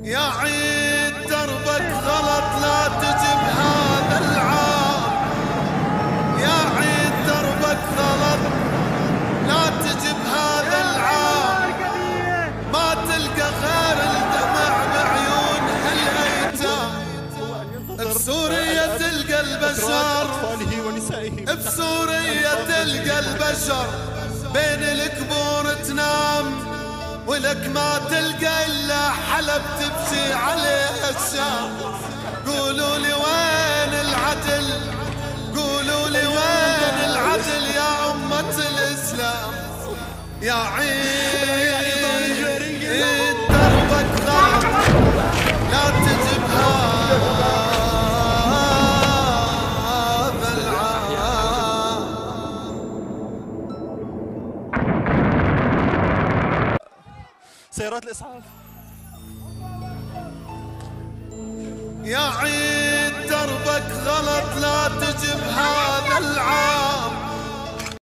يا عيد دربك غلط لا تجي بهذا العام. يا عيد دربك غلط لا تجي بهذا العام. ما تلقى غير الدمع بعيون هالايتام. بسوريا تلقى البشر، بسوريا تلقى البشر بين القبور تنام، ولك ما تلقى إلا حلب تبكي عليه الشام. قولوا لي وين العدل، قولوا لي وين العدل يا أمة الإسلام. يا عيد دربك غلط لا تجي بهذا العام. سيارات الإسعاف. يا عيد دربك غلط لا تجي بهذا العام.